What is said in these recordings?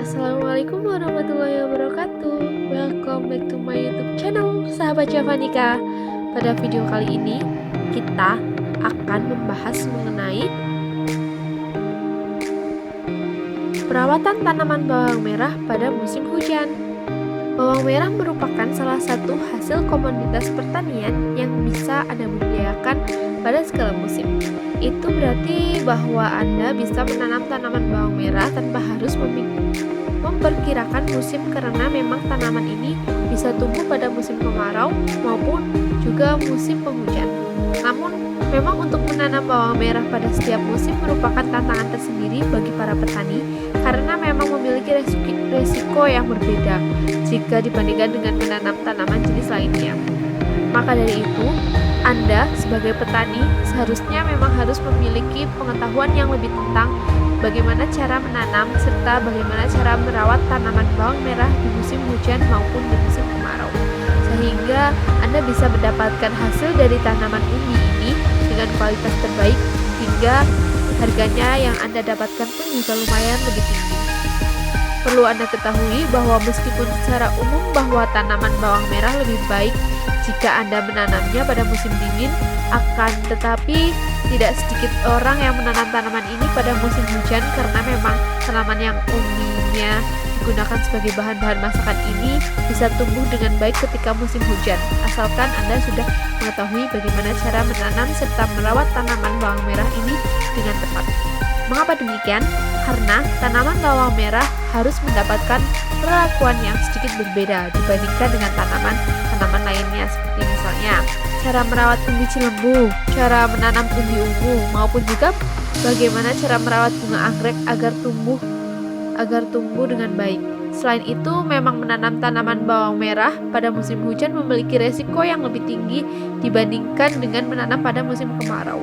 Assalamualaikum warahmatullahi wabarakatuh. Welcome back to my YouTube channel, sahabat Javanika. Pada video kali ini, kita akan membahas mengenai perawatan tanaman bawang merah pada musim hujan. Bawang merah merupakan salah satu hasil komoditas pertanian yang bisa Anda budidayakan pada segala musim. Itu berarti bahwa Anda bisa menanam tanaman bawang merah tanpa harus memperkirakan musim, karena memang tanaman ini bisa tumbuh pada musim kemarau maupun juga musim penghujan. Namun, memang untuk menanam bawang merah pada setiap musim merupakan tantangan tersendiri bagi para petani, karena memang memiliki resiko yang berbeda jika dibandingkan dengan menanam tanaman jenis lainnya. Maka dari itu, Anda sebagai petani seharusnya memang harus memiliki pengetahuan yang lebih tentang bagaimana cara menanam serta bagaimana cara merawat tanaman bawang merah di musim hujan maupun di musim kemarau, sehingga Anda bisa mendapatkan hasil dari tanaman umbi ini dengan kualitas terbaik, hingga harganya yang Anda dapatkan pun juga lumayan lebih tinggi. Perlu Anda ketahui bahwa meskipun secara umum bahwa tanaman bawang merah lebih baik jika Anda menanamnya pada musim dingin, akan tetapi tidak sedikit orang yang menanam tanaman ini pada musim hujan, karena memang tanaman yang umbinya digunakan sebagai bahan-bahan masakan ini bisa tumbuh dengan baik ketika musim hujan, asalkan Anda sudah mengetahui bagaimana cara menanam serta merawat tanaman bawang merah ini dengan tepat. Mengapa demikian? Karena tanaman bawang merah harus mendapatkan perlakuan yang sedikit berbeda dibandingkan dengan tanaman lainnya, seperti misalnya cara merawat umbi cilembu, cara menanam umbi ungu, maupun juga bagaimana cara merawat bunga anggrek agar tumbuh dengan baik. Selain itu, memang menanam tanaman bawang merah pada musim hujan memiliki resiko yang lebih tinggi dibandingkan dengan menanam pada musim kemarau.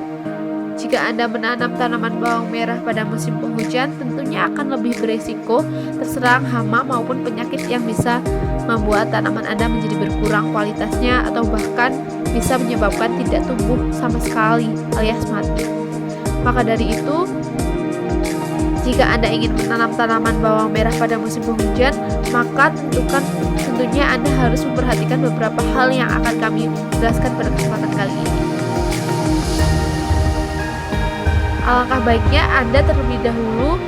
Jika Anda menanam tanaman bawang merah pada musim penghujan, tentunya akan lebih beresiko terserang hama maupun penyakit yang bisa membuat tanaman Anda menjadi berkurang kualitasnya atau bahkan bisa menyebabkan tidak tumbuh sama sekali alias mati. Maka dari itu, jika Anda ingin menanam tanaman bawang merah pada musim penghujan, maka tentunya Anda harus memperhatikan beberapa hal yang akan kami jelaskan pada kesempatan kali ini. Alangkah baiknya Anda terlebih dahulu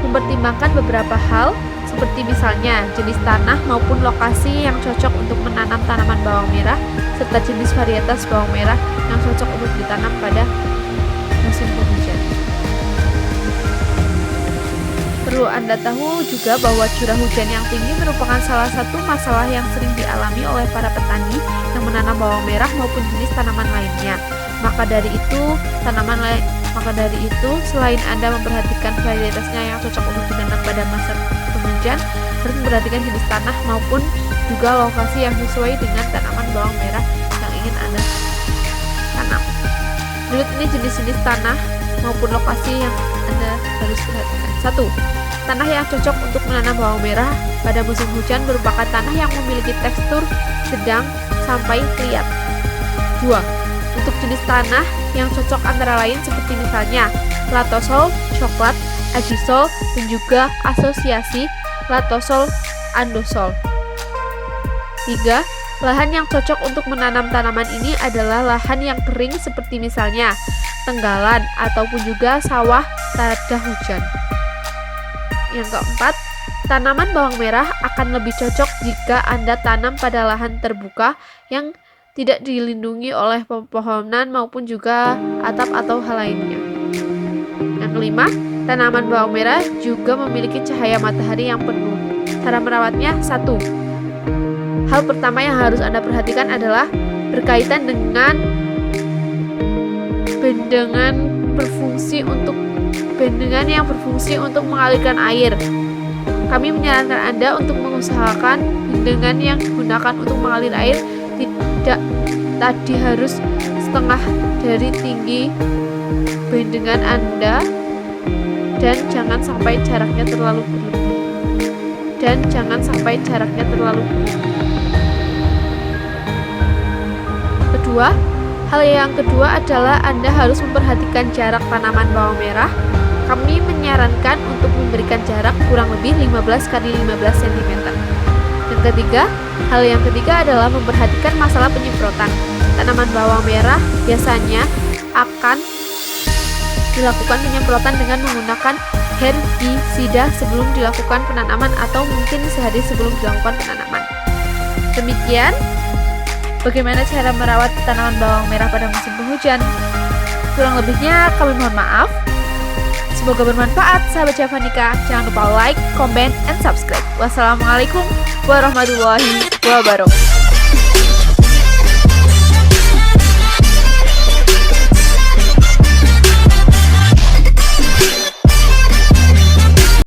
mempertimbangkan beberapa hal, seperti misalnya jenis tanah maupun lokasi yang cocok untuk menanam tanaman bawang merah, serta jenis varietas bawang merah yang cocok untuk ditanam pada musim penghujan. Perlu Anda tahu juga bahwa curah hujan yang tinggi merupakan salah satu masalah yang sering dialami oleh para petani yang menanam bawang merah maupun jenis tanaman lainnya. Maka dari itu, selain Anda memperhatikan varietasnya yang cocok untuk ditanam pada masa penghujan, harus memperhatikan jenis tanah maupun juga lokasi yang sesuai dengan tanaman bawang merah yang ingin Anda tanam. Berikut ini jenis-jenis tanah maupun lokasi yang Anda harus perhatikan. 1. Tanah yang cocok untuk menanam bawang merah pada musim hujan merupakan tanah yang memiliki tekstur sedang sampai liat. 2. Untuk jenis tanah yang cocok antara lain seperti misalnya latosol, coklat, agisol, dan juga asosiasi latosol andosol. 3. Lahan yang cocok untuk menanam tanaman ini adalah lahan yang kering seperti misalnya tenggalan ataupun juga sawah tada hujan. Yang keempat, tanaman bawang merah akan lebih cocok jika Anda tanam pada lahan terbuka yang tidak dilindungi oleh pepohonan maupun juga atap atau hal lainnya. Yang kelima, tanaman bawang merah juga memiliki cahaya matahari yang penuh. Cara merawatnya, 1. Hal pertama yang harus Anda perhatikan adalah berkaitan dengan bendengan yang berfungsi untuk mengalirkan air. Kami menyarankan Anda untuk mengusahakan bendengan yang digunakan untuk mengalir air tadi harus setengah dari tinggi bendengan Anda, dan jangan sampai jaraknya terlalu berlebih. Hal yang kedua adalah Anda harus memperhatikan jarak tanaman bawang merah kami menyarankan untuk memberikan jarak kurang lebih 15 x 15 cm. Hal yang ketiga adalah memperhatikan masalah penyemprotan. Tanaman bawang merah biasanya akan dilakukan penyemprotan dengan menggunakan herbisida sebelum dilakukan penanaman atau mungkin sehari sebelum dilakukan penanaman. Demikian bagaimana cara merawat tanaman bawang merah pada musim penghujan. Kurang lebihnya kami mohon maaf. Semoga bermanfaat, sahabat Javanika. Jangan lupa like, comment, and subscribe. Wassalamualaikum warahmatullahi wabarakatuh.